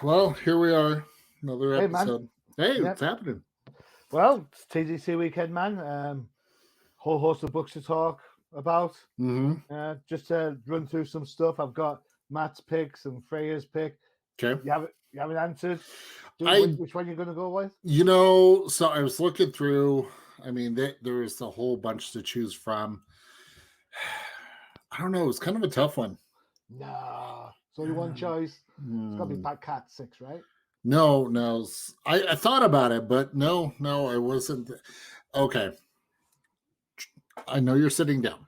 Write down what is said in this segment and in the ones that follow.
Well, here we are, another Hey, man. episode. Hey, what's Yep. happening? Well, it's TGC weekend, man. Whole host of books to talk about. Mm-hmm. Just to run through some stuff. I've got Matt's picks and Freyja's pick. Okay. You haven't answered. I, Which one you're going to go with? so I was looking through. I mean, there was a whole bunch to choose from. I don't know. It was kind of a tough one. Nah, it's only one choice. It's got to be Hmm. Pat Cat 6, right? No. I thought about it, but no, I wasn't. Okay. I know you're sitting down,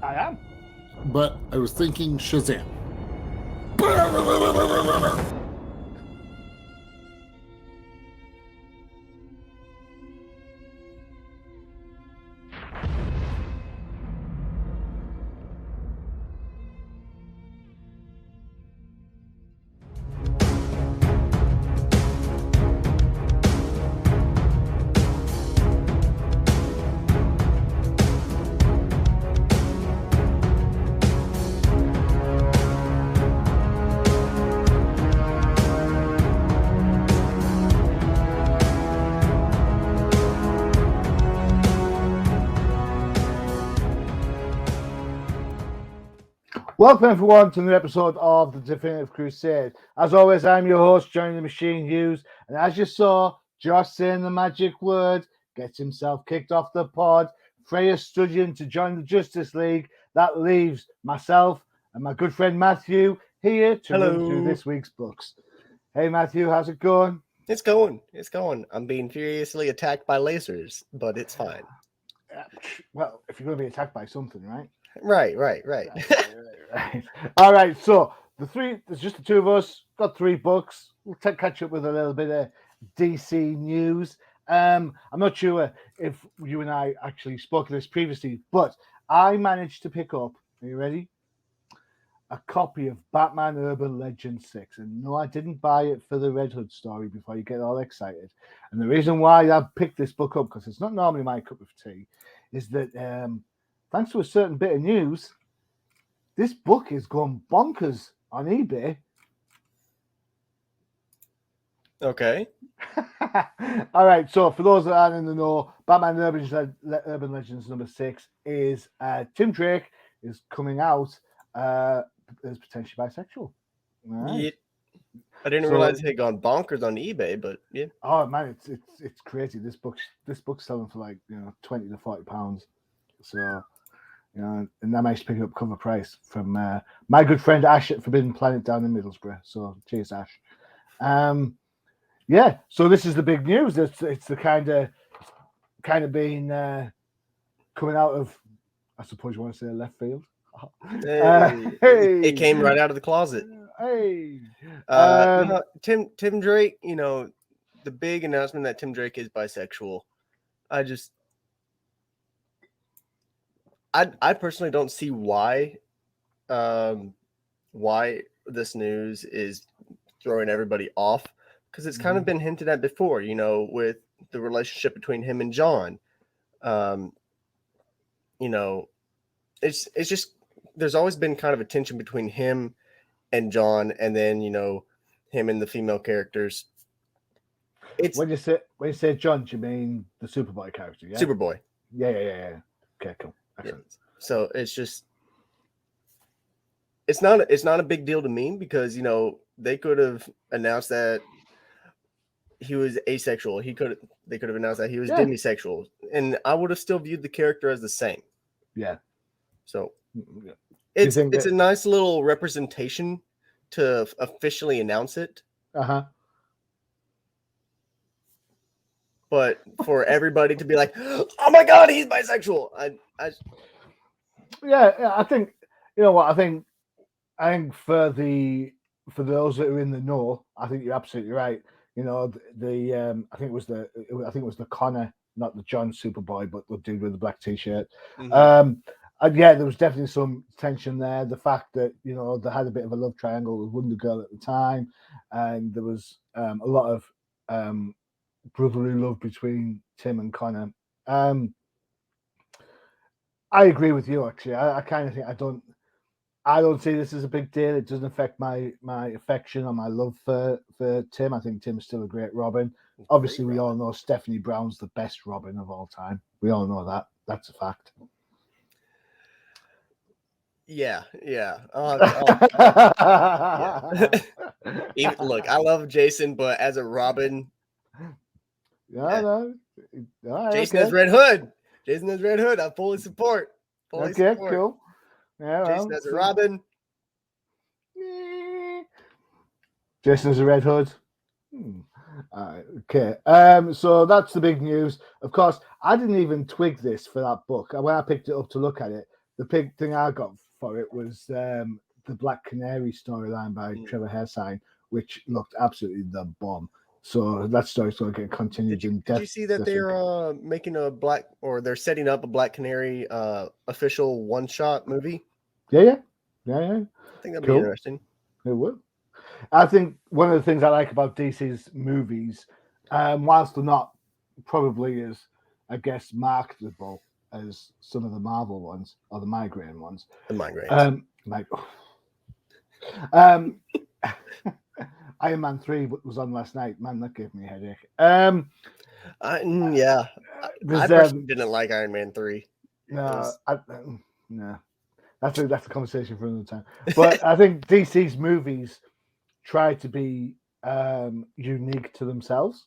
I am. but I was thinking Shazam. Welcome, everyone, to another episode of the Definitive Crusade. As always, I'm your host, Johnny the Machine Hughes. And as you saw, Josh saying the magic word gets himself kicked off the pod. Freyja studying to join the Justice League. That leaves myself and my good friend Matthew here to run through Hello. this week's books. Hey, Matthew, how's it going? It's going. I'm being furiously attacked by lasers, but it's fine. Well, if you're going to be attacked by something, right? Right. Right. All right, so there's just the two of us, got 3 books. We'll catch up with a little bit of DC news. I'm not sure if you and I actually spoke of this previously, but I managed to pick up, are you ready? A copy of Batman Urban Legend 6. And no, I didn't buy it for the Red Hood story before you get all excited. And the reason why I picked this book up, because it's not normally my cup of tea, is that thanks to a certain bit of news, this book is going bonkers on eBay. Okay. All right, so for those that aren't in the know, Batman Urban Legends number 6 is Tim Drake is coming out as potentially bisexual. Right. Yeah. I didn't realize it had gone bonkers on eBay, but yeah. Oh man, it's crazy. This book's selling for like £20 to £40. So and I managed to pick it up cover price from my good friend Ash at Forbidden Planet down in Middlesbrough. So cheers, Ash. Yeah. So this is the big news. It's the kind of being coming out of, I suppose you want to say, left field. It came right out of the closet. Hey. Tim Drake. The big announcement that Tim Drake is bisexual. I personally don't see why this news is throwing everybody off, because it's kind of been hinted at before, with the relationship between him and John. It's just, there's always been kind of a tension between him and John, and then him and the female characters. When you say John, do you mean the Superboy character? Yeah. Superboy. Yeah. Okay, cool. Excellent. Yeah. So it's just, it's not a big deal to me, because they could have announced that he was asexual. They could have announced that he was demisexual, and I would have still viewed the character as the same. Yeah. So it's a nice little representation to officially announce it. But for everybody to be like, "Oh my God, he's bisexual," I think I think for those that are in the know, I think you're absolutely right. I think it was the Connor, not the John Superboy, but the dude with the black t-shirt. And there was definitely some tension there. The fact that they had a bit of a love triangle with Wonder Girl at the time, and there was a lot of brotherly love between Tim and Connor. I agree with you, actually. I kind of think I don't see this as a big deal. It doesn't affect my affection or my love for Tim. I think Tim's still a great Robin. Obviously, we all know Stephanie Brown's the best Robin of all time. We all know that. That's a fact. Yeah. Yeah. Look, I love Jason, but as a Robin, No. All right, Jason okay. as Red Hood. Jason as Red Hood. I fully support. Okay, cool. Yeah, Jason as a Robin. Jason as a Red Hood. Okay. So that's the big news. Of course, I didn't even twig this for that book. When I picked it up to look at it, the big thing I got for it was the Black Canary storyline by Trevor Hairsine, which looked absolutely the bomb. So that story's going to get continued. Did you see that they're making they're setting up a Black Canary official one-shot movie? Yeah. I think that'd be interesting. It would. I think one of the things I like about DC's movies, whilst they're not probably as, I guess, marketable as some of the Marvel ones or the migraine ones. The migraines. Iron Man 3 was on last night. Man, that gave me a headache. I personally didn't like Iron Man 3. No. That's a conversation for another time. But I think DC's movies try to be unique to themselves.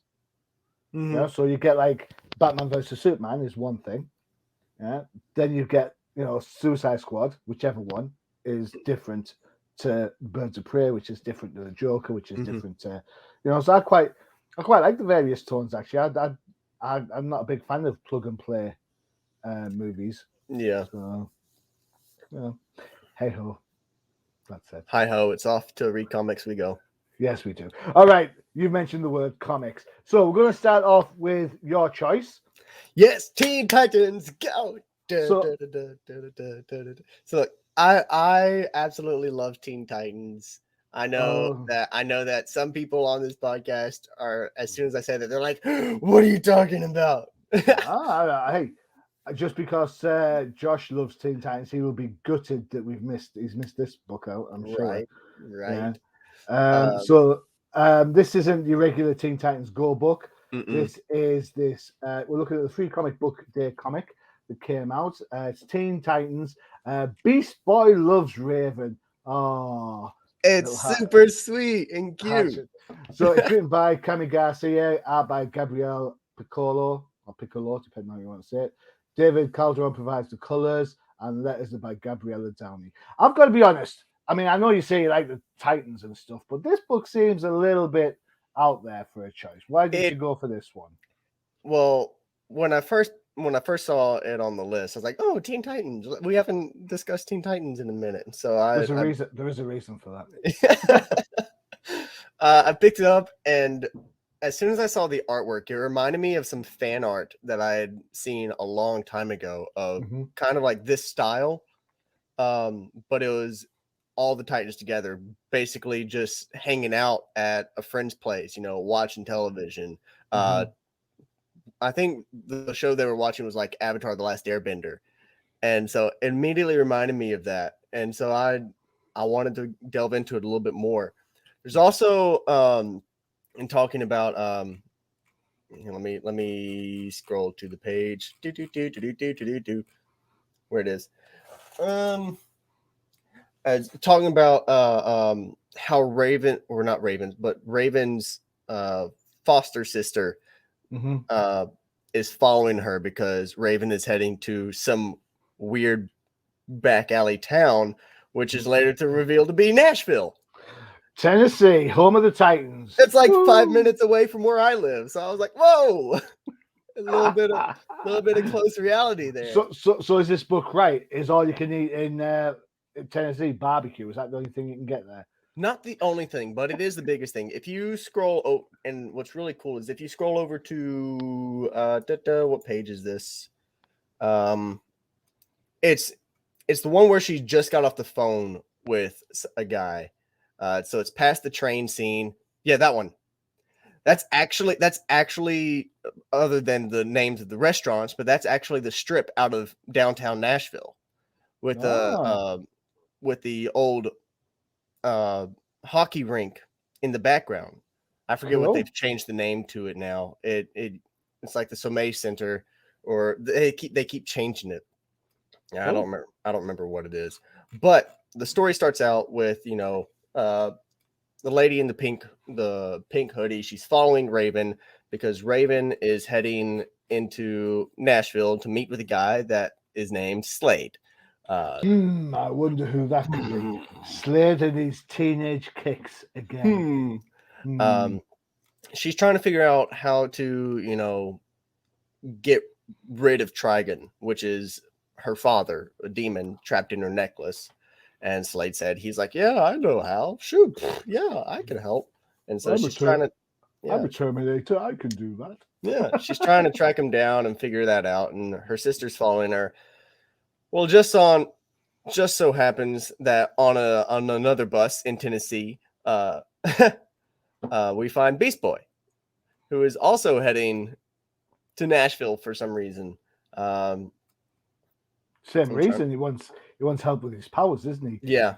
Mm-hmm. You know, so you get like Batman versus Superman is one thing. Yeah. Then you get, Suicide Squad, whichever one is different to Birds of Prey, which is different to the Joker, which is different to, so I quite like the various tones actually. I'm not a big fan of plug and play movies. Yeah. So, hey ho. That's it. Hi ho, it's off to read comics we go. Yes, we do. All right, you mentioned the word comics. So we're going to start off with your choice. Yes, Teen Titans, go! So look, I absolutely love Teen Titans. I know that some people on this podcast are, as soon as I say that, they're like, what are you talking about? Hey, just because Josh loves Teen Titans, he will be gutted that he's missed this book out, I'm sure. Right. Yeah. So this isn't your regular Teen Titans Go book. This is we're looking at the Free Comic Book Day comic that came out. It's Teen Titans. Beast Boy loves Raven. Oh, it's super sweet and cute. So it's written by Cami Garcia, art by Gabrielle Piccolo, depending on how you want to say it. David Calderon provides the colors, and letters are by Gabriella Downey. I've got to be honest. I mean, I know you say you like the Titans and stuff, but this book seems a little bit out there for a choice. Why did you go for this one? Well, when I first saw it on the list, I was like, "Oh, Teen Titans! We haven't discussed Teen Titans in a minute." So there is a reason for that. I picked it up, and as soon as I saw the artwork, it reminded me of some fan art that I had seen a long time ago of kind of like this style, but it was all the Titans together, basically just hanging out at a friend's place, watching television. I think the show they were watching was like Avatar: The Last Airbender, and so it immediately reminded me of that. And so I wanted to delve into it a little bit more. There's also in talking about let me scroll to the page. Where it is. Talking about how Raven, or not Raven, but Raven's foster sister is following her because Raven is heading to some weird back alley town, which is later to reveal to be Nashville, Tennessee, home of the Titans. It's like 5 minutes away from where I live, so I was like, "Whoa!" a little bit of close reality there. So is this book right? Is all you can eat in Tennessee barbecue? Is that the only thing you can get there? Not the only thing, but it is the biggest thing. If you scroll, and what's really cool is if you scroll over to what page is this? It's the one where she just got off the phone with a guy. So it's past the train scene. Yeah, that one. That's actually other than the names of the restaurants, but that's actually the strip out of downtown Nashville with with the old hockey rink in the background. I forget what they've changed the name to it now. It's like the Sommeil Center, or they keep changing it. Yeah, I don't remember what it is. But the story starts out with, the lady in the pink hoodie. She's following Raven because Raven is heading into Nashville to meet with a guy that is named Slade. I wonder who that could be. Slade and his teenage kicks again. She's trying to figure out how to, get rid of Trigon, which is her father, a demon trapped in her necklace. And Slade said, he's like, yeah, I know how. Shoot, yeah, I can help. And so she's trying to. Yeah, I'm a Terminator. I can do that. Yeah, she's trying to track him down and figure that out. And her sister's following her. Well, just so happens that on another bus in Tennessee, we find Beast Boy, who is also heading to Nashville for some reason. Same reason. He wants help with his powers, isn't he? Yeah,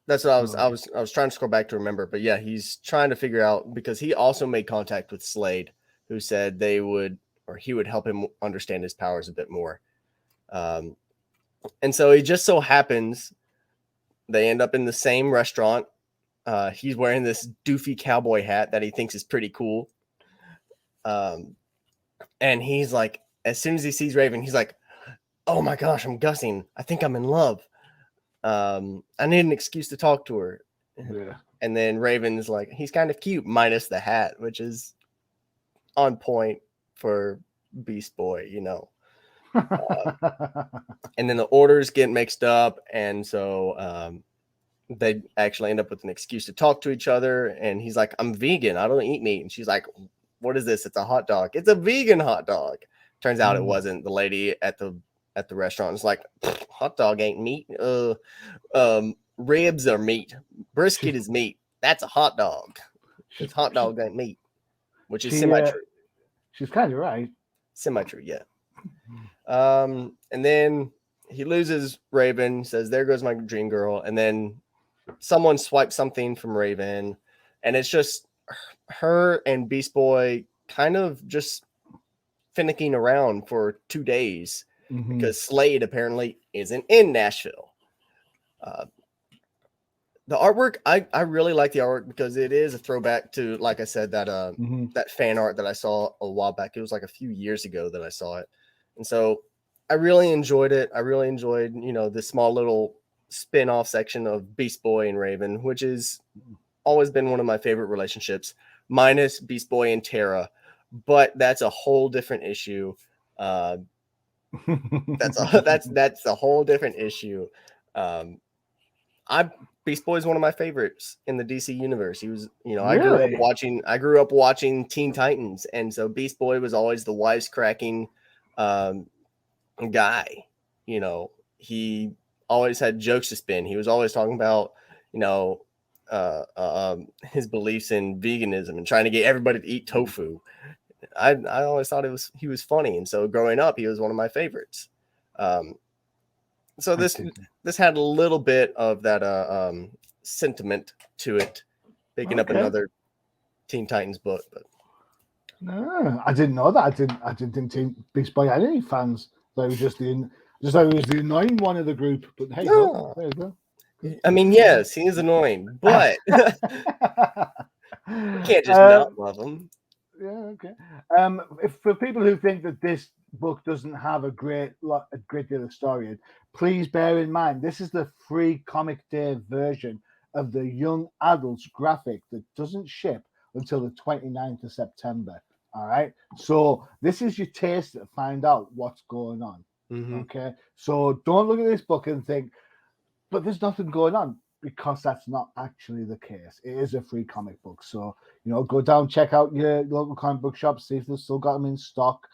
that's what I was trying to scroll back to remember. But yeah, he's trying to figure out, because he also made contact with Slade, who said he would help him understand his powers a bit more. And so it just so happens they end up in the same restaurant. He's wearing this doofy cowboy hat that he thinks is pretty cool. And he's like, as soon as he sees Raven, he's like, oh my gosh, I'm guessing. I think I'm in love. I need an excuse to talk to her. Yeah. And then Raven's like, he's kind of cute, minus the hat, which is on point for Beast Boy, and then the orders get mixed up. And so they actually end up with an excuse to talk to each other. And he's like, I'm vegan. I don't eat meat. And she's like, what is this? It's a hot dog. It's a vegan hot dog. Turns out it wasn't. The lady at the restaurant is like, hot dog ain't meat. Ribs are meat. Brisket is meat. That's a hot dog. It's hot dog ain't meat, which is semi-true. She's kind of right. Semi-true, yeah. And then he loses Raven, says, there goes my dream girl. And then someone swipes something from Raven, and it's just her and Beast Boy kind of just finicking around for 2 days because Slade apparently isn't in Nashville. The artwork, I really like the artwork because it is a throwback to, like I said, that that fan art that I saw a while back. It was like a few years ago that I saw it. And so I really enjoyed it. I really enjoyed, this small little spin-off section of Beast Boy and Raven, which has always been one of my favorite relationships, minus Beast Boy and Terra. But that's a whole different issue. That's a whole different issue. Beast Boy is one of my favorites in the DC universe. He was, Really? I grew up watching Teen Titans, and so Beast Boy was always the wisecracking guy. He always had jokes to spin. He was always talking about, his beliefs in veganism and trying to get everybody to eat tofu. I always thought he was funny, and so growing up, he was one of my favorites. So this had a little bit of that sentiment to it, picking up another Teen Titans book. But no, I didn't know that. I didn't think Beast Boy had any fans. So it was just the annoying one of the group. But hey, there you go. I mean, yes, he is annoying, but you can't just not love him. Yeah, okay. If for people who think that this book doesn't have a great deal of story in, please bear in mind this is the free Comic Day version of the young adults graphic that doesn't ship until the 29th of September. All right, so this is your taste to find out what's going on. Okay, so don't look at this book and think, but there's nothing going on, because that's not actually the case. It is a free comic book. So, go down, check out your local comic book shop, see if they've still got them in stock.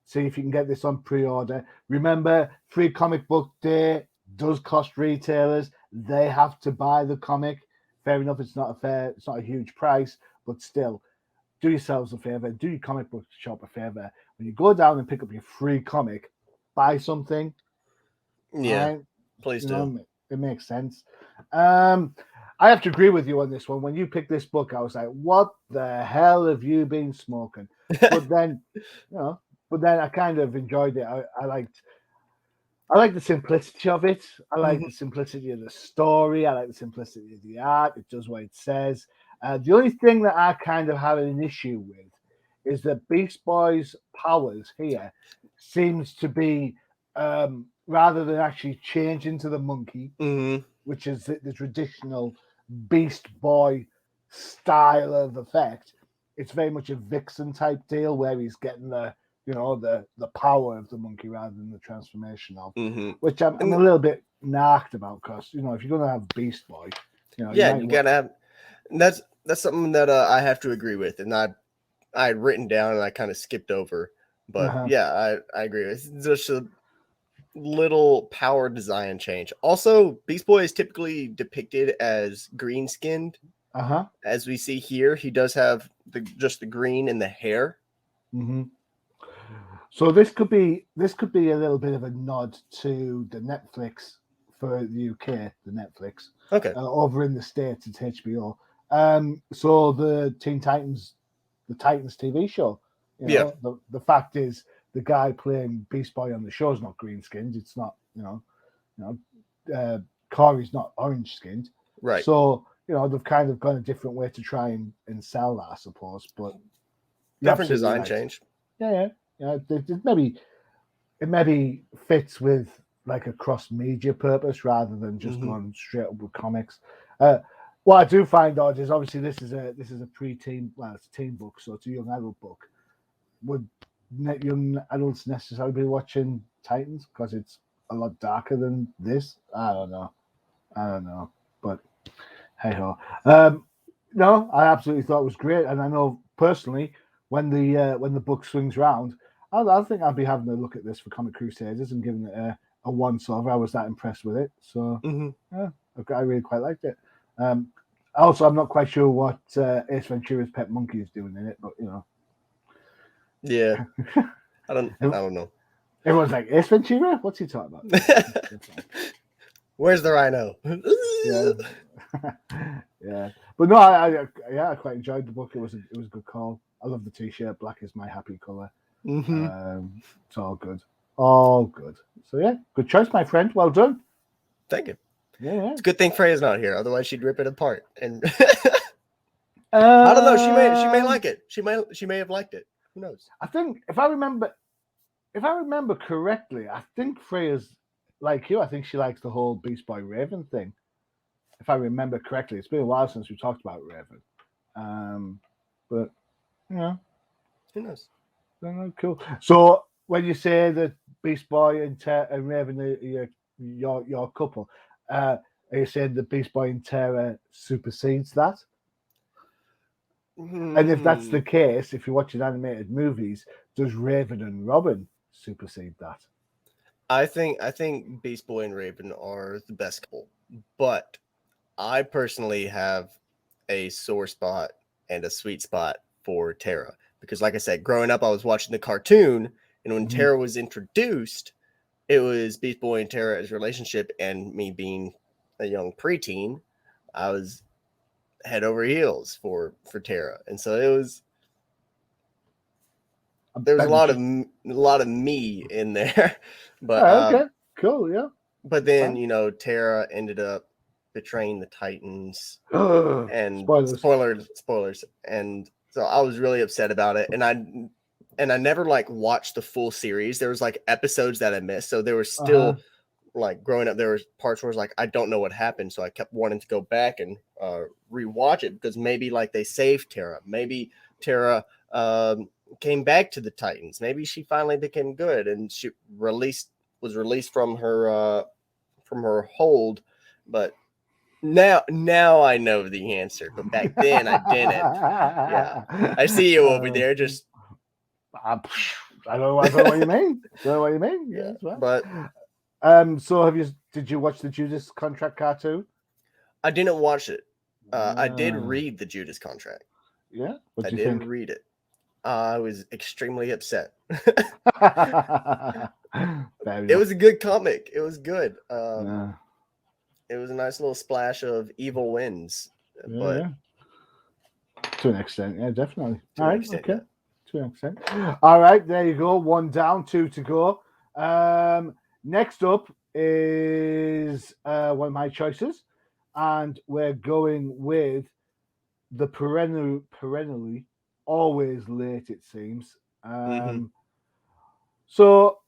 See if you can get this on pre-order. Remember, Free Comic Book Day does cost retailers. They have to buy the comic. Fair enough, it's not a huge price, but still, do yourselves a favor, do your comic book shop a favor. When you go down and pick up your free comic, buy something. Yeah. Right? Please You do. know, it makes sense. I have to agree with you on this one. When you picked this book, I was like, "What the hell have you been smoking?" But then, I kind of enjoyed it. I like the simplicity of it. I like Mhm. the simplicity of the story. I like the simplicity of the art. It does what it says. The only thing that I kind of have an issue with is that Beast Boy's powers here seems to be rather than actually change into the monkey, Mhm. which is the traditional Beast Boy style of effect. It's very much a Vixen type deal where he's getting the power of the monkey rather than the transformation of, Mhm. which I'm a And little bit narked about because if you're going to have Beast Boy, you yeah, might you want. gotta have. And that's something that I have to agree with, and I had written down and I kind of skipped over. But Uh-huh. yeah, I agree. It's just a little power design change. Also, Beast Boy is typically depicted as green skinned. Uh-huh. As we see here, he does have just the green in the hair. Mm-hmm. So this could be a little bit of a nod to the Netflix for the UK, the Netflix. Okay. Over in the States, it's HBO. So the Titans TV show. Yeah. The fact is, the guy playing Beast Boy on the show is not green skinned. It's not, Corey's not orange skinned. Right. So they've kind of gone a different way to try and sell that, I suppose. But Different design change. Yeah. It maybe fits with like a cross media purpose rather than just going straight up with comics. What I do find odd is obviously this is a pre-teen, well, it's a teen book, so it's a young adult book. Would young adults necessarily be watching Titans because it's a lot darker than this? I don't know, but hey ho. No, I absolutely thought it was great, and I know personally when the book swings round, I think I'll be having a look at this for Comic Crusaders and giving it a once over. I was that impressed with it, so yeah, I really quite liked it. Also, I'm not quite sure what Ace Ventura's pet monkey is doing in it, but Yeah. I don't know. Everyone's like, Ace Ventura? What's he talking about? Where's the rhino? Yeah. But no, I quite enjoyed the book. It was a good call. I love the t-shirt. Black is my happy color. It's all good. All good. So yeah, good choice, my friend. Well done. Thank you. Yeah. It's a good thing Freyja's not here, otherwise she'd rip it apart. And I don't know. She may like it. She may have liked it. Who knows? I think if I remember correctly, I think Freyja's like you. I think she likes the whole Beast Boy Raven thing. If I remember correctly, it's been a while since we talked about Raven. But Who knows? Cool. So when you say that Beast Boy and Raven are your couple, are you saying that Beast Boy and Terra supersedes that? And if that's the case, if you're watching animated movies, does Raven and Robin supersede that? I think Beast Boy and Raven are the best couple, but I personally have a sore spot and a sweet spot for Terra because, like I said, growing up, I was watching the cartoon, and when Terra was introduced, it was Beast Boy and Terra's relationship, and me being a young preteen, I was head over heels for Terra, and so there was a lot of me in there, but okay, cool, yeah. But then Terra ended up betraying the Titans, and spoilers, and so I was really upset about it, and I never watched the full series. There was episodes that I missed, so there was still growing up. There was parts where I was I don't know what happened, so I kept wanting to go back and rewatch it because maybe they saved Terra, maybe Terra came back to the Titans, maybe she finally became good, and she was released from her hold, but. Now I know the answer, but back then I didn't. Yeah, I see you over there. Just I don't know what you mean. Yeah, well. but so did you watch the Judas Contract cartoon? I didn't watch it. I did read the Judas Contract. Yeah, I did read it. I was extremely upset. It was a good comic. It was good. It was a nice little splash of evil wins, but Yeah. To an extent, yeah, definitely. to All an right, extent, okay. yeah. To an extent. All right, there you go. 1 down, 2 to go. Next up is one of my choices, and we're going with the perennially always late, it seems. So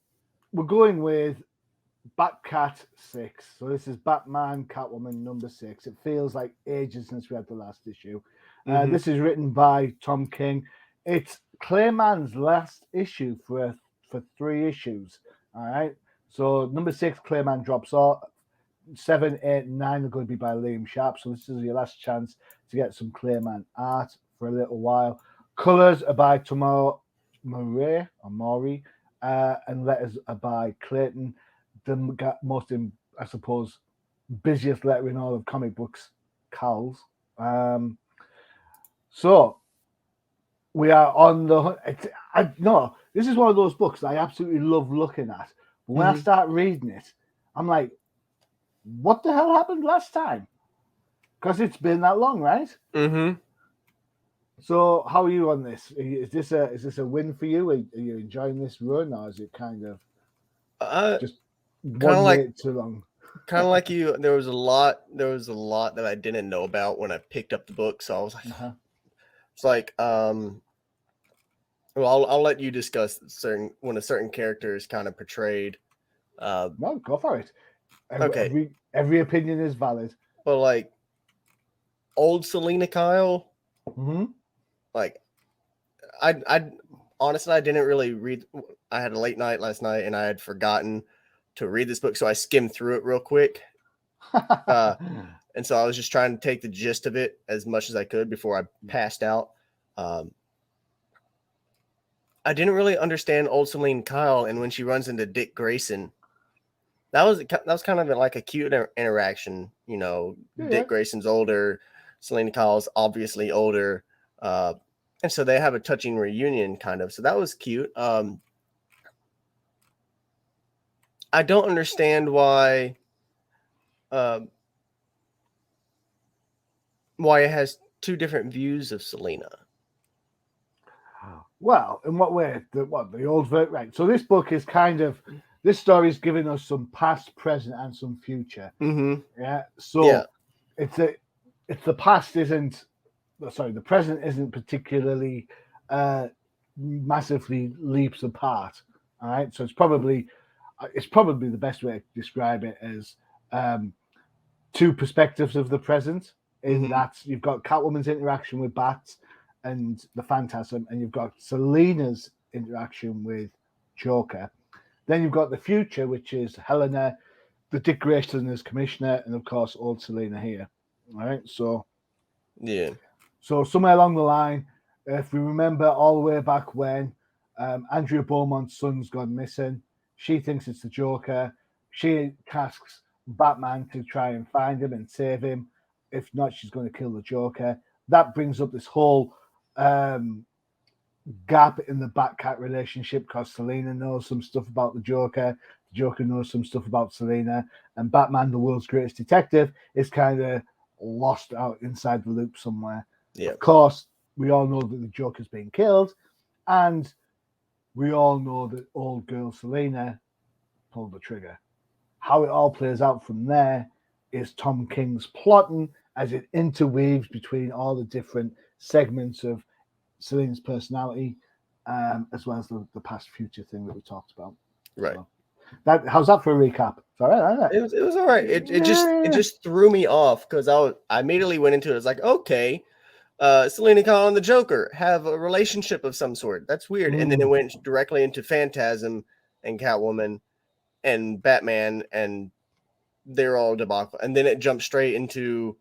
we're going with Batcat 6. So this is Batman, Catwoman number 6. It feels like ages since we had the last issue. This is written by Tom King. It's Clayman's last issue for 3 issues. All right. So number 6, Clayman drops off. 7, 8, and 9 are going to be by Liam Sharp. So this is your last chance to get some Clayman art for a little while. Colors are by Tomorrow Mori, and letters are by Clayton. The most, I suppose, busiest letter in all of comic books, Cowles. So we are on the. No, this is one of those books that I absolutely love looking at. But when I start reading it, I'm like, what the hell happened last time? Because it's been that long, right? So how are you on this? Is this a win for you? Are you enjoying this run, or is it kind of just one minute too long? Kind of like you. There was a lot that I didn't know about when I picked up the book. So I was like, it's like, well, I'll let you discuss when a certain character is kind of portrayed. No, go for it. Okay. Every opinion is valid. But like old Selena Kyle, like I honestly, I didn't really read. I had a late night last night and I had forgotten to read this book, so I skimmed through it real quick. And so I was just trying to take the gist of it as much as I could before I passed out. I didn't really understand old Selena Kyle, and when she runs into Dick Grayson, that was kind of like a cute interaction. You know, Dick Grayson's older, Selena Kyle's obviously older, and so they have a touching reunion, kind of. So that was cute. I don't understand why it has 2 different views of Selena. Well, in what way? The old right? So this book is kind of, this story is giving us some past, present, and some future. Yeah. So it's the past isn't. Sorry, the present isn't particularly massively leaps apart. All right. So it's probably the best way to describe it as 2 perspectives of the present. In that you've got Catwoman's interaction with Bats and the Phantasm, and you've got Selena's interaction with Joker. Then you've got the future, which is Helena, the Dick Grayson as commissioner, and of course old Selena here. All right, so somewhere along the line, if we remember all the way back when Andrea Beaumont's son's gone missing, she thinks it's the Joker. She tasks Batman to try and find him and save him. If not, she's going to kill the Joker. That brings up this whole gap in the Batcat relationship because Selena knows some stuff about the Joker. The Joker knows some stuff about Selena. And Batman, the world's greatest detective, is kind of lost out inside the loop somewhere. Of course, we all know that the Joker's been killed. And we all know that old girl Selena pulled the trigger. How it all plays out from there is Tom King's plotting as it interweaves between all the different segments of Selena's personality, as well as the past future thing that we talked about. Right. So how's that for a recap? It's all right, isn't it? It was all right. It just threw me off because I immediately went into it. I was like, okay, Selena Kyle and the Joker have a relationship of some sort. That's weird. And then it went directly into Phantasm and Catwoman and Batman, and they're all debacle. And then it jumped straight into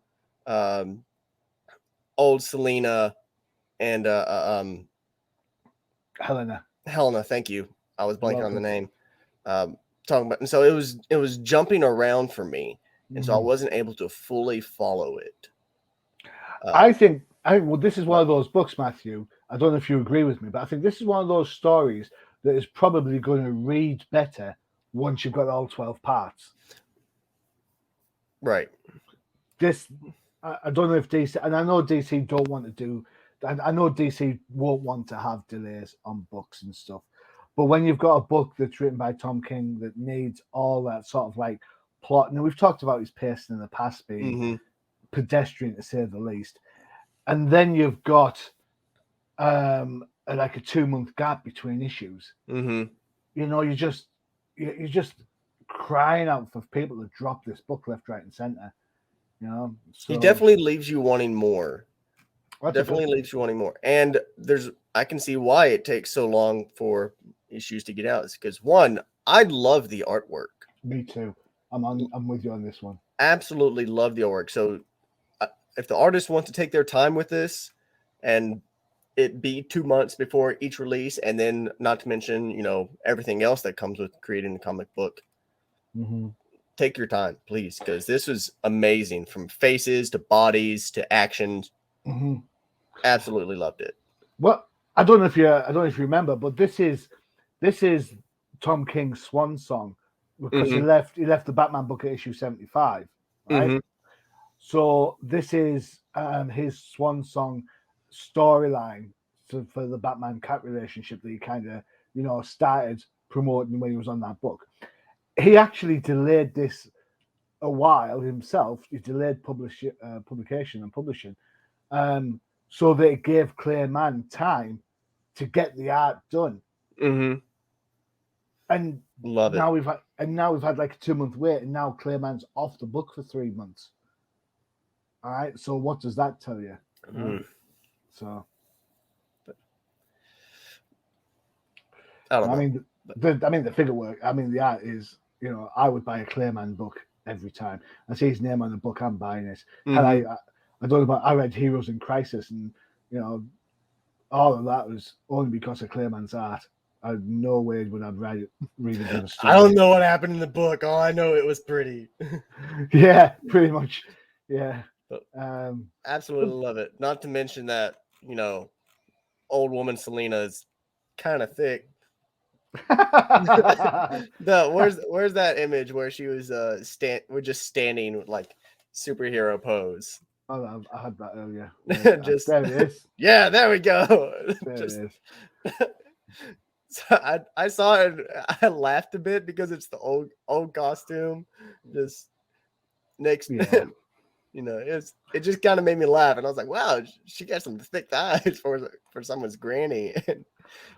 old Selena and Helena. Thank you. I was blanking on the name. Talking about, and so it was jumping around for me, and so I wasn't able to fully follow it. I think well, this is one of those books, Matthew. I don't know if you agree with me, but I think this is one of those stories that is probably going to read better once you've got all 12 parts. Right. This, I don't know if DC, and I know DC don't want to do, I know DC won't want to have delays on books and stuff, but when you've got a book that's written by Tom King that needs all that sort of like plot, and we've talked about his pacing in the past being pedestrian to say the least, and then you've got like a 2-month gap between issues. You know, you're just crying out for people to drop this book left, right, and center. You know, so he definitely leaves you wanting more. Definitely leaves you wanting more. And I can see why it takes so long for issues to get out. It's because one, I love the artwork. Me too. I'm with you on this one. Absolutely love the artwork. So if the artist wants to take their time with this and it be 2 months before each release, and then not to mention, you know, everything else that comes with creating a comic book, take your time, please, because this was amazing, from faces to bodies to actions. Absolutely loved it. Well, I don't know if you remember, but this is Tom King's swan song, because he left the Batman book at issue 75, right? So this is his swan song storyline for the Batman Cat relationship that he kind of, you know, started promoting when he was on that book. He actually delayed this a while himself. He delayed publication and publishing, so that it gave Clay Mann time to get the art done. And love it. Now we've had like a 2-month wait, and now Clay Mann's off the book for 3 months. All right, so what does that tell you? So, I mean, the figure work. I mean, the art is, you know, I would buy a Clay Mann book every time I see his name on the book. I'm buying it. And I don't know about. I read Heroes in Crisis, and you know, all of that was only because of Clay Mann's art. I had no way would I'd read it. I don't know what happened in the book. All I know, it was pretty. Yeah, pretty much. Yeah. Absolutely love it. Not to mention that, you know, old woman Selena is kind of thick. Where's that image where she was we're just standing with like superhero pose? Oh, I had that earlier. Yeah, just there it is. Yeah, there we go. There it is. So I saw it and I laughed a bit because it's the old costume. Just next, Yeah. you know, it just kind of made me laugh, and I was like, wow, she got some thick thighs for someone's granny, and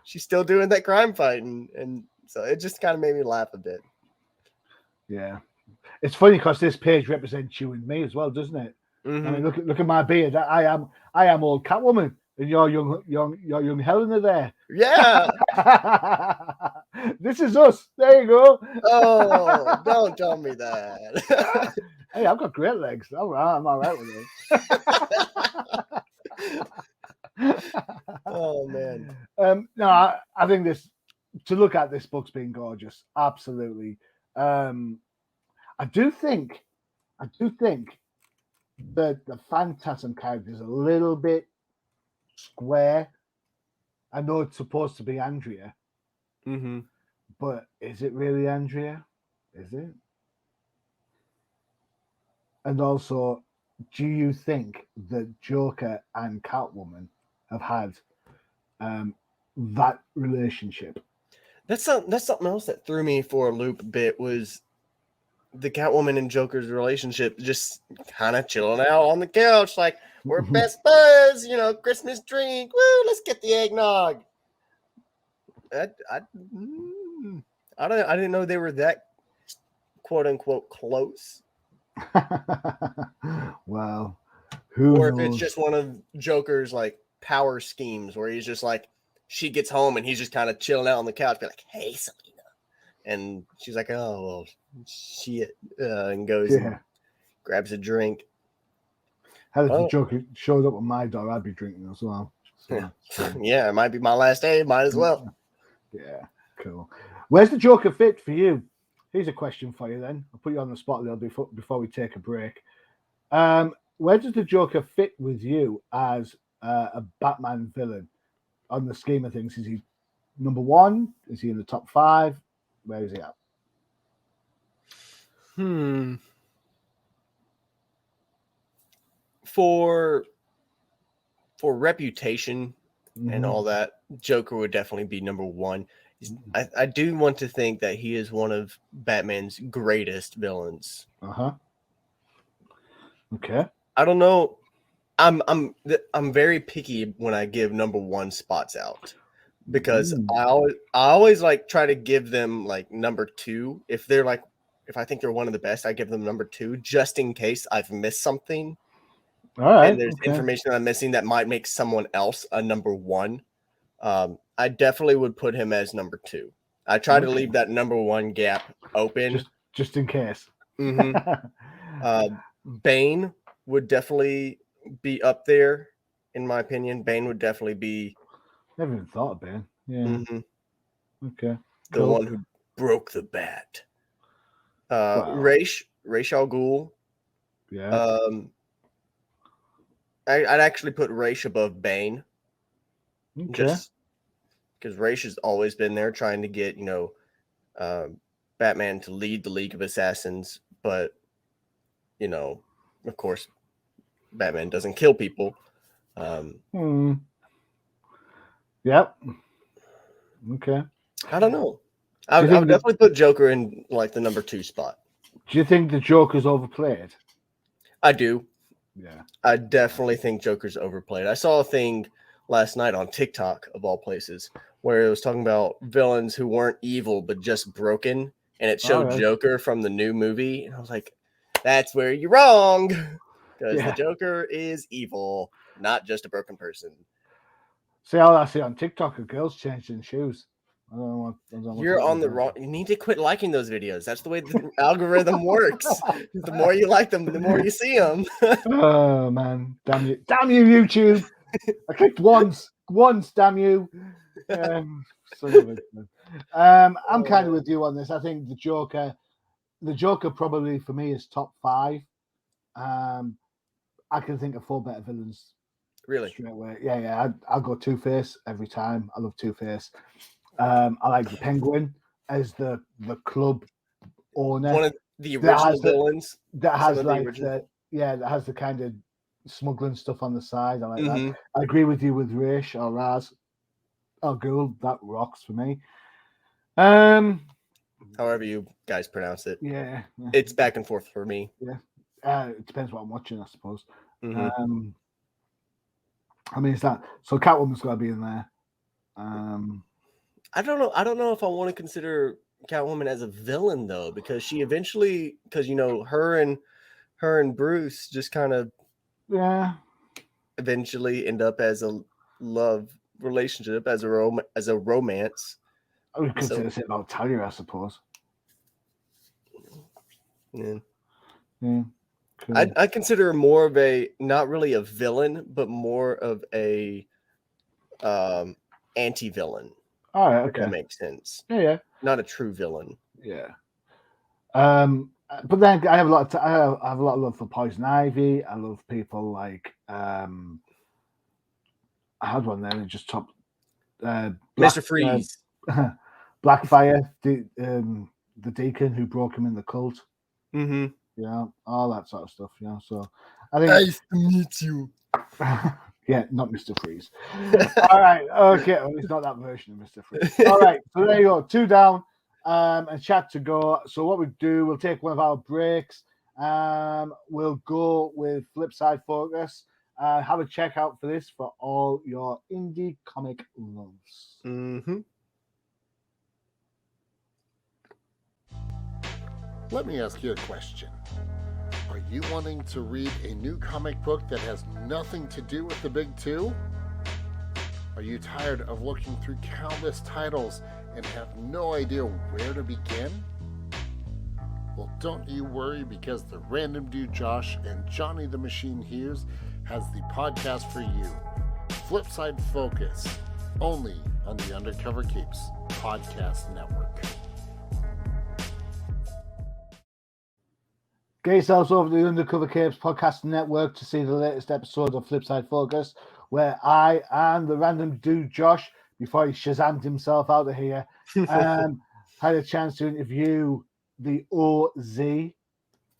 she's still doing that crime fighting, and so it just kind of made me laugh a bit. Yeah, it's funny because this page represents you and me as well, doesn't it? I mean, look at my beard. I am old Catwoman, and you're young Helena there. Yeah. This is us. There you go. Oh, don't tell me that. Hey, I've got great legs. I'm all right with it. Oh man. No, I think to look at this book's been gorgeous. Absolutely. I do think that the Phantasm character is a little bit square. I know it's supposed to be Andrea, but is it really Andrea? Is it? And also, do you think that Joker and Catwoman have had that relationship? That's something else that threw me for a loop a bit, was the Catwoman and Joker's relationship, just kind of chilling out on the couch, like, we're best buds, you know, Christmas drink, woo, let's get the eggnog. I didn't know they were that quote unquote close. Well, or knows? If it's just one of Joker's like power schemes where he's just like, she gets home and he's just kind of chilling out on the couch, be like, hey, Selena. And she's like, oh, well, shit. And goes and grabs a drink. Hell, if the Joker showed up at my door, I'd be drinking as well. So, yeah, it might be my last day. Might as well. Yeah, cool. Where's the Joker fit for you? Here's a question for you then. I'll put you on the spot a little before we take a break. Where does the Joker fit with you as a Batman villain on the scheme of things? Is he number one? Is he in the top 5? Where is he at? for reputation and Mhm. all that, Joker would definitely be number one. I do want to think that he is one of Batman's greatest villains. Uh-huh. Okay. I don't know. I'm very picky when I give number one spots out because I always like try to give them like number two. If I think they're one of the best, I give them number two just in case I've missed something. All right. And there's information I'm missing that might make someone else a number one. I definitely would put him as number two. I try to leave that number one gap open. Just in case. Bane would definitely be up there, in my opinion. Bane would definitely be. Never even thought of Bane. Yeah. Okay. The one who broke the bat. Ra's al Ghul. Yeah. I'd actually put Ra's above Bane. Okay. Just because Ra's has always been there trying to get, Batman to lead the League of Assassins. But, of course, Batman doesn't kill people. Yep. Okay. I don't know. I would definitely put Joker in like the number two spot. Do you think the Joker's overplayed? I do. Yeah. I definitely think Joker's overplayed. I saw a thing last night on TikTok, of all places, where it was talking about villains who weren't evil but just broken, and it showed Joker from the new movie, and I was like, that's where you're wrong, because the Joker is evil, not just a broken person. See, all I see on TikTok are girls changing shoes. I don't know what you're on the wrong. You need to quit liking those videos. That's the way the algorithm works. The more you like them, the more you see them. Oh man, damn you, YouTube! I clicked once, damn you. I'm kind of with you on this. I think the Joker probably for me is top 5. I can think of 4 better villains. Really? Straight away. Yeah. I'll go Two-Face every time. I love Two-Face. I like the Penguin as the club owner. One of the original villains. That has the kind of smuggling stuff on the side. I like that. I agree with you with Ra's or Raz al Ghul. That rocks for me. However you guys pronounce it. Yeah. It's back and forth for me. Yeah. It depends what I'm watching, I suppose. I mean, it's that. So Catwoman's got to be in there. I don't know. I don't know if I want to consider Catwoman as a villain though, because she eventually, her and Bruce just kind of eventually end up as a love relationship, as a romance. I would consider it about Talia, I suppose. Yeah. Cool. I consider her more of a, not really a villain, but more of a anti-villain. All right, okay. That makes sense. Yeah. Not a true villain. Yeah. But then I have a lot of love for Poison Ivy. I love people like I had one there and just top Mr. Freeze. Blackfire, the deacon who broke him in the cult. Mm-hmm. Yeah, all that sort of stuff. Yeah, so I think nice to meet you. Yeah, not Mr. Freeze. All right, okay. Well, it's not that version of Mr. Freeze. All right, so there you go. 2 down and chat to go. So what we do, we'll take one of our breaks. We'll go with Flipside Focus. Have a check out for this for all your indie comic loves. Mm-hmm. Let me ask you a question. Are you wanting to read a new comic book that has nothing to do with the big 2? Are you tired of looking through countless titles and have no idea where to begin? Well, don't you worry, because the Random Dude Josh and Johnny the Machine Hughes has the podcast for you. Flipside Focus, only on the Undercover Capes Podcast Network. Get yourselves over to the Undercover Capes Podcast Network to see the latest episode of Flipside Focus, where I and the Random Dude Josh, before he Shazammed himself out of here, had a chance to interview the OZ,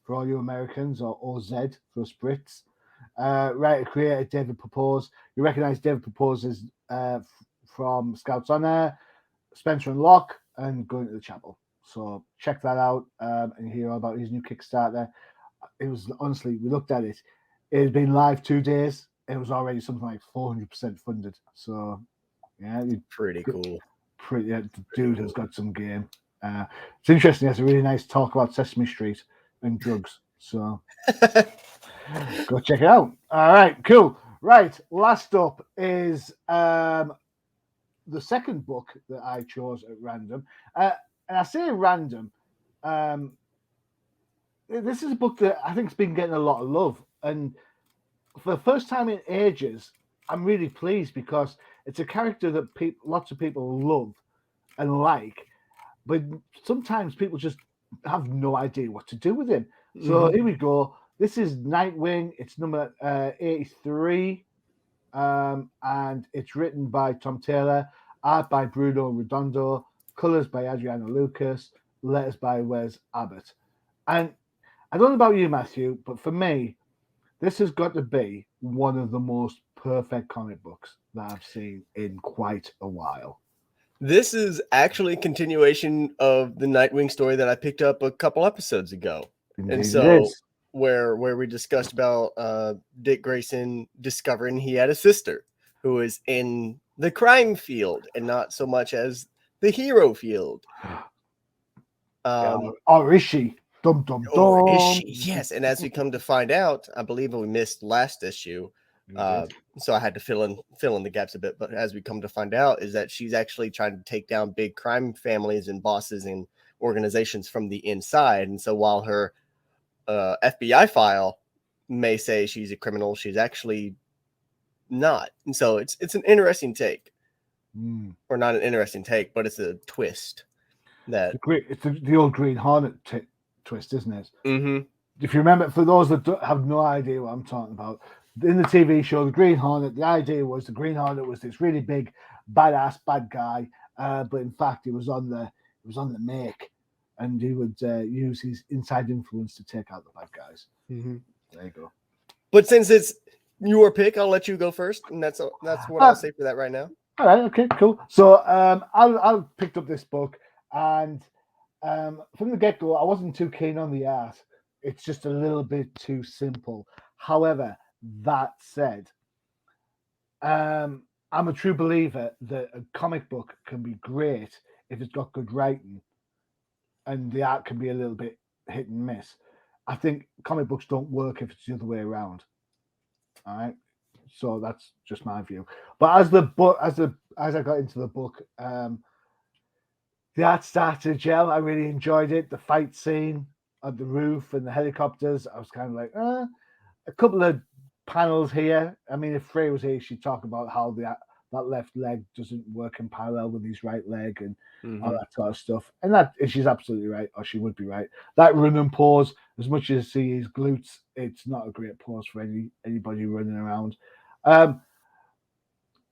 for all you Americans, or OZ for us Brits, Writer creator David Purpose. You recognize David Purpose as from Scouts on Air, Spencer and Locke, and Going to the Chapel. So check that out and hear all about his new Kickstarter. It was honestly, we looked at it. It had been live 2 days. It was already something like 400% funded. So yeah, Pretty cool. The dude has got some game. It's interesting. He has a really nice talk about Sesame Street and drugs. So go check it out. All right, cool. Right, last up is the second book that I chose at random. And I say random. This is a book that I think has been getting a lot of love. And for the first time in ages, I'm really pleased because it's a character that lots of people love and like. But sometimes people just have no idea what to do with him. So here we go. This is Nightwing. It's number 83. And it's written by Tom Taylor, art by Bruno Redondo, colors by Adriano Lucas, letters by Wes Abbott. And I don't know about you, Matthew, but for me, this has got to be one of the most perfect comic books that I've seen in quite a while. This is actually a continuation of the Nightwing story that I picked up a couple episodes ago. Indeed, and it so is. where we discussed about Dick Grayson discovering he had a sister who was in the crime field and not so much as the hero field. Or is she? Dum dum dum. Or is she? Yes. And as we come to find out, I believe we missed last issue. So I had to fill in the gaps a bit. But as we come to find out, is that she's actually trying to take down big crime families and bosses and organizations from the inside. And so while her FBI file may say she's a criminal, she's actually not. And so it's an interesting take, or not an interesting take, but it's a twist. That it's the old Green Hornet twist, isn't it? Mm-hmm. If you remember, for those that have no idea what I'm talking about, in the TV show, the Green Hornet, the idea was the Green Hornet was this really big, badass bad guy, but in fact, he was on the make, and he would use his inside influence to take out the bad guys. Mm-hmm. There you go. But since it's your pick, I'll let you go first, and that's what I'll say for that right now. All right, okay, cool. So I picked up this book, and from the get-go, I wasn't too keen on the art. It's just a little bit too simple. However, that said, I'm a true believer that a comic book can be great if it's got good writing, and the art can be a little bit hit and miss. I think comic books don't work if it's the other way around. All right, so that's just my view. But as I got into the book, the art started to gel. I really enjoyed it. The fight scene at the roof and the helicopters, I was kind of like, a couple of panels here. I mean, if Freyja was here, she'd talk about how that left leg doesn't work in parallel with his right leg and all that sort of stuff. And she's absolutely right, or she would be right. That run and pause, as much as see his glutes, it's not a great pause for anybody running around. It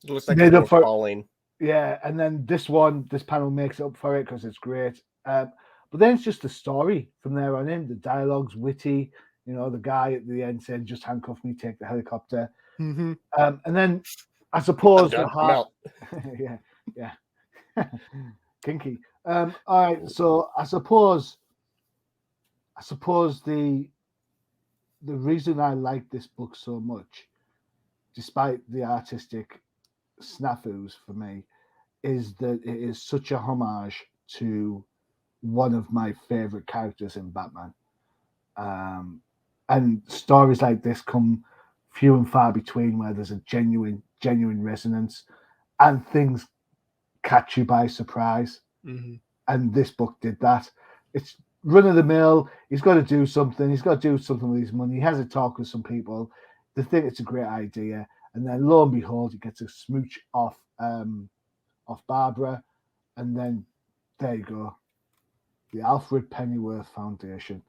looks like it's falling. Yeah, and then this panel makes up for it because it's great. But then it's just the story from there on in. The dialogue's witty. You know, the guy at the end saying, "Just handcuff me, take the helicopter." Mm-hmm. And then I suppose the heart. yeah, kinky. All right, so I suppose the reason I like this book so much, despite the artistic snafus for me, is that it is such a homage to one of my favorite characters in Batman. And stories like this come few and far between, where there's a genuine resonance and things catch you by surprise. Mm-hmm. And this book did that. It's run of the mill. He's got to do something. He's got to do something with his money. He has a talk with some people. They think it's a great idea. And then lo and behold, he gets a smooch off Barbara. And then there you go. The Alfred Pennyworth Foundation.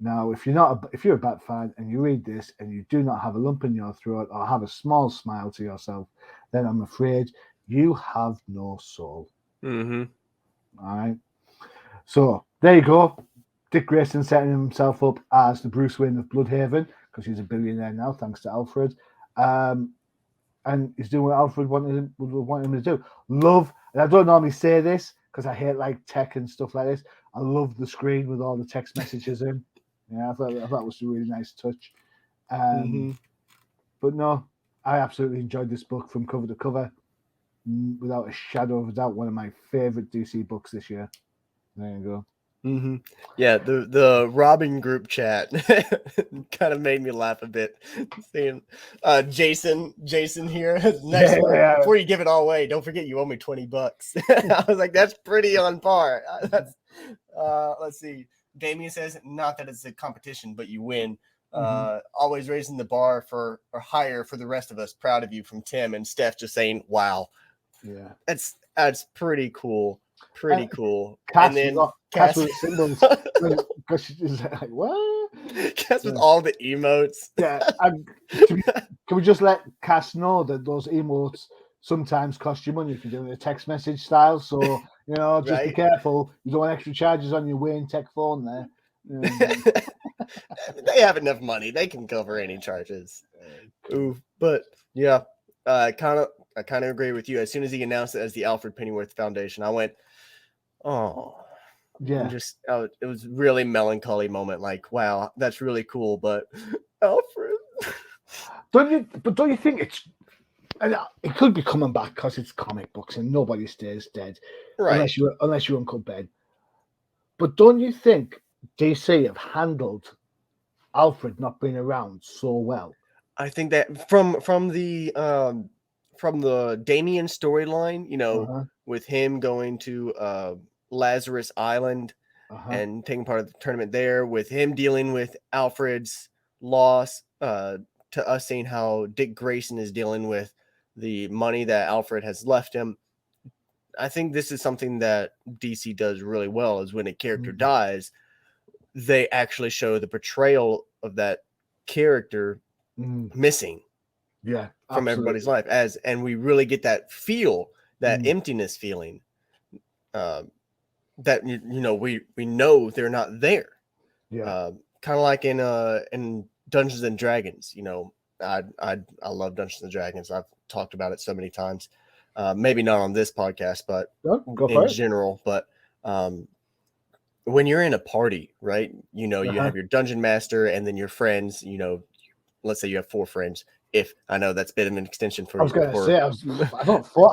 Now, if you're a Bat fan and you read this and you do not have a lump in your throat or have a small smile to yourself, then I'm afraid you have no soul. Mm-hmm. All right. So there you go. Dick Grayson setting himself up as the Bruce Wayne of Bloodhaven, because he's a billionaire now, thanks to Alfred. And he's doing what Alfred would want him to do. Love, and I don't normally say this because I hate like tech and stuff like this. I love the screen with all the text messages in. Yeah, I thought it was a really nice touch. But no, I absolutely enjoyed this book from cover to cover. Without a shadow of a doubt, one of my favorite DC books this year. There you go. Yeah, the Robin group chat kind of made me laugh a bit. Seeing Jason here. Next one, before you give it all away, don't forget you owe me $20. I was like, that's pretty on par. That's let's see. Damien says, not that it's a competition, but you win. Always raising the bar or higher for the rest of us. Proud of you, from Tim. And Steph just saying, wow. Yeah, that's pretty cool. Pretty cool. Cass, and then Cass with symbols. Because she's like, what? Cass with all the emotes. Yeah. Can we just let Cass know that those emotes sometimes cost you money if you're doing a text message style? So, just be careful. You don't want extra charges on your Wayne Tech phone there. They have enough money. They can cover any charges. Ooh, but yeah, I kind of agree with you. As soon as he announced it as the Alfred Pennyworth Foundation, I went, oh, yeah. Just it was really melancholy moment. Like, wow, that's really cool, but Alfred. Don't you think it's? And it could be coming back because it's comic books and nobody stays dead, right? Unless you're Uncle Ben. But don't you think DC have handled Alfred not being around so well? I think that from the Damien storyline, with him going to Lazarus Island and taking part of the tournament there, with him dealing with Alfred's loss, to us seeing how Dick Grayson is dealing with the money that Alfred has left him. I think this is something that DC does really well, is when a character dies, they actually show the portrayal of that character missing from everybody's life, and we really get that feel, that emptiness feeling, that we know they're not there. Kind of like in Dungeons and Dragons. I love Dungeons and Dragons. I've talked about it so many times. Maybe not on this podcast, but in general. But when you're in a party, right? You have your dungeon master and then your friends. Let's say you have 4 friends. If I know that's a bit of an extension for. I was going to say I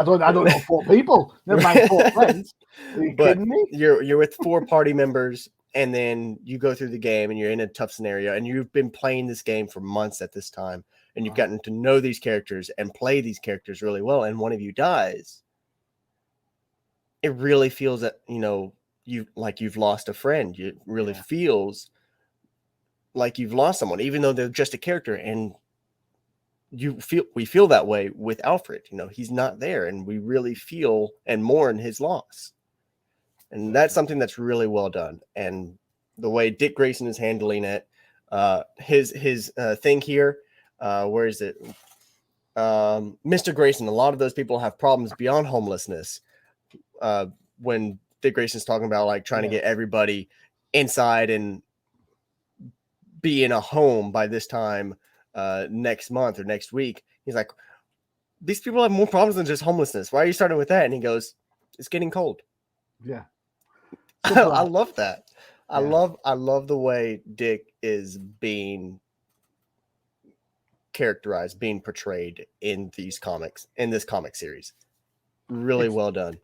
don't know 4 people. Never mind 4 friends. Are you kidding me? You're with 4 party members, and then you go through the game, and you're in a tough scenario, and you've been playing this game for months at this time, and you've gotten to know these characters and play these characters really well, and one of you dies. It really feels that you've lost a friend. It really feels like you've lost someone, even though they're just a character. And we feel that way with Alfred. He's not there, and we really feel and mourn his loss. And that's something that's really well done. And the way Dick Grayson is handling it, his thing here, where is it? Mr. Grayson, a lot of those people have problems beyond homelessness. When Dick Grayson's talking about like trying to get everybody inside and be in a home by this time next month or next week, he's like, these people have more problems than just homelessness. Why are you starting with that? And he goes, it's getting cold. Yeah. I love that. I love the way Dick is being characterized, being portrayed in these comics, in this comic series. Really well done.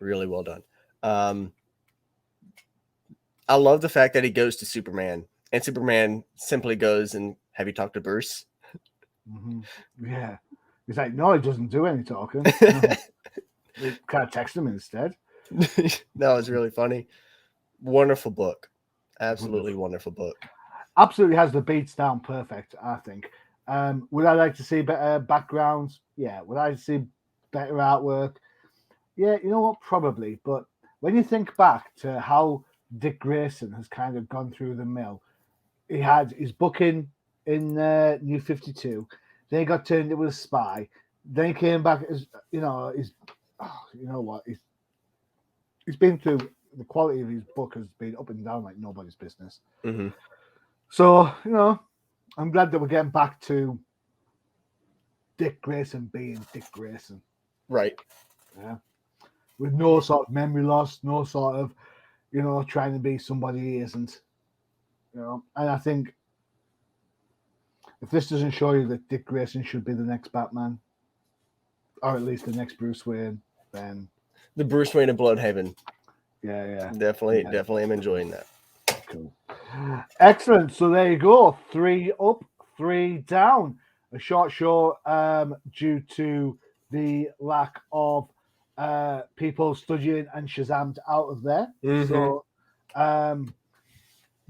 Really well done. I love the fact that he goes to Superman, and Superman simply goes and, have you talked to Bruce? Yeah. He's like, no, he doesn't do any talking. We can't text him instead. That was really funny. Wonderful book. Absolutely wonderful book. Absolutely has the beats down perfect, I think. Would I like to see better backgrounds? Yeah. Would I see better artwork? Yeah, you know what? Probably. But when you think back to how Dick Grayson has kind of gone through the mill, he had his booking in New 52. Then he got turned into a spy. Then he came back as, he's been through, the quality of his book has been up and down like nobody's business. So, I'm glad that we're getting back to Dick Grayson being Dick Grayson. Right. Yeah. With no sort of memory loss, no sort of, trying to be somebody he isn't. And I think if this doesn't show you that Dick Grayson should be the next Batman, or at least the next Bruce Wayne, then The Bruce Wayne of Bloodhaven. yeah. Definitely am enjoying that. Cool. Excellent. So there you go. 3 up, 3 down. A short show due to the lack of people studying and Shazammed out of there. Mm-hmm. So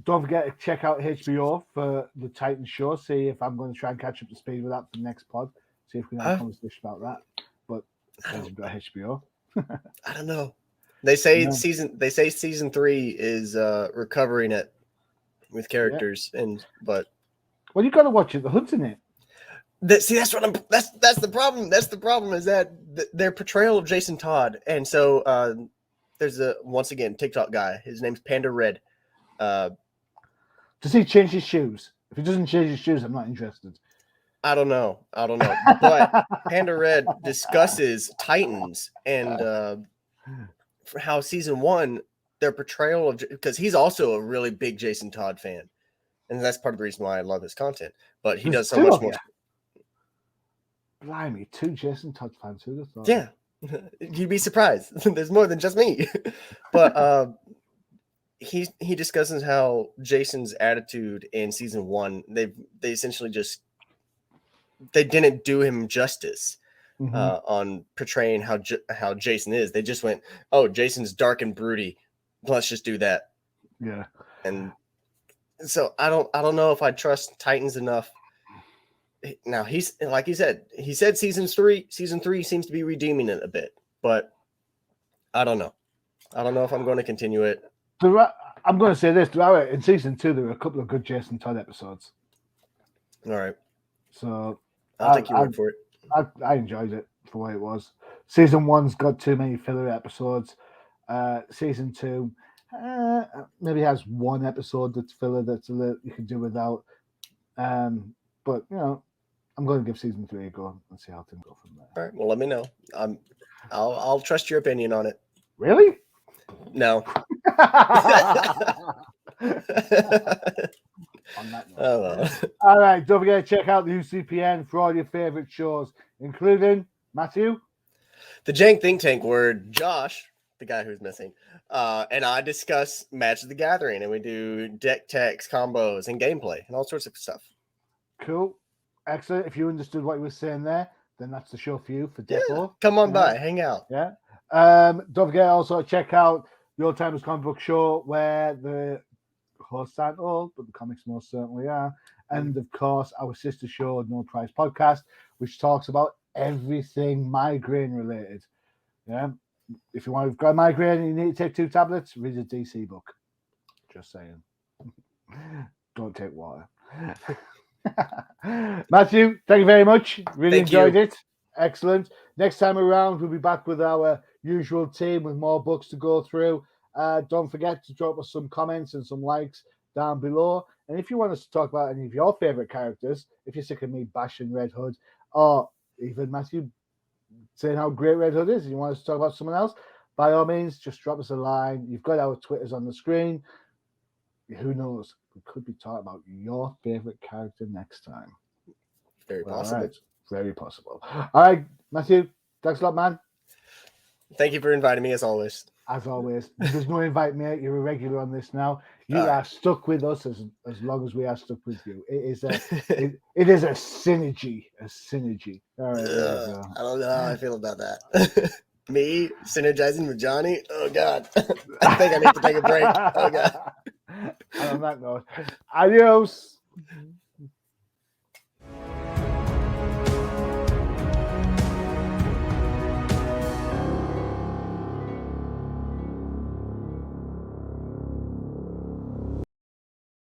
don't forget to check out HBO for the Titans show. See if I'm going to try and catch up to speed with that for the next pod. See if we can have a conversation about that. But depends about HBO. I don't know. They say season 3 is recovering it with characters, but well, you got to watch it. The Hood's in it. That's the problem. That's the problem is that their portrayal of Jason Todd, and so there's once again TikTok guy. His name's Panda Red. Does he change his shoes? If he doesn't change his shoes, I'm not interested. I don't know. But Panda Red discusses Titans and how season 1, their portrayal of, because he's also a really big Jason Todd fan, and that's part of the reason why I love his content. But he does so much more. Blimey, 2 Jason Todd fans. Who'd have thought? Yeah, you'd be surprised. There's more than just me. But he discusses how Jason's attitude in season 1, they essentially just they didn't do him justice on portraying how Jason is. They just went, oh, Jason's dark and broody. Let's just do that. Yeah. And so I don't know if I trust Titans enough. Now he's like he said season 3 seems to be redeeming it a bit, but I don't know. I don't know if I'm going to continue it. I'm going to say this: in season 2, there were a couple of good Jason Todd episodes. All right, so I'll take your word for it. I enjoyed it for what it was. Season 1's got too many filler episodes. Season 2 maybe has 1 episode that's filler that's a little you can do without. But I'm going to give season 3 a go and see how things go from there. All right, well, let me know. I'll trust your opinion on it. Really? No. On that note. All right, don't forget to check out the UCPN for all your favorite shows, including Matthew, the Jank Think Tank, where Josh, the guy who's missing, and I discuss Magic the Gathering, and we do deck techs, combos, and gameplay, and all sorts of stuff. Cool. Excellent. If you understood what he was saying there, then that's the show for you for Defo. Come on by, hang out. Yeah. Don't forget also to check out the Old Timers Comic Book Show, where the hosts aren't old, but the comics most certainly are. And of course, our sister show, No Price Podcast, which talks about everything migraine related. Yeah. If you want to got a migraine and you need to take 2 tablets, read a DC book. Just saying. Don't take water. Matthew, thank you very much. Really enjoyed it. Excellent. Next time around, we'll be back with our usual team with more books to go through. Don't forget to drop us some comments and some likes down below. And if you want us to talk about any of your favorite characters, if you're sick of me bashing Red Hood, or even Matthew saying how great Red Hood is, and you want us to talk about someone else, by all means, just drop us a line. You've got our Twitters on the screen. Who knows? We could be talking about your favorite character next time. Very possible. Right. Very possible. All right, Matthew, thanks a lot, man. Thank you for inviting me, as always. As always. There's no invite, mate. You're a regular on this now. You are stuck with us as long as we are stuck with you. It is a it is a synergy. A synergy. All right. I don't know how I feel about that. Me synergizing with Johnny? Oh God. I think I need to take a break. Oh God. And on that note, adios.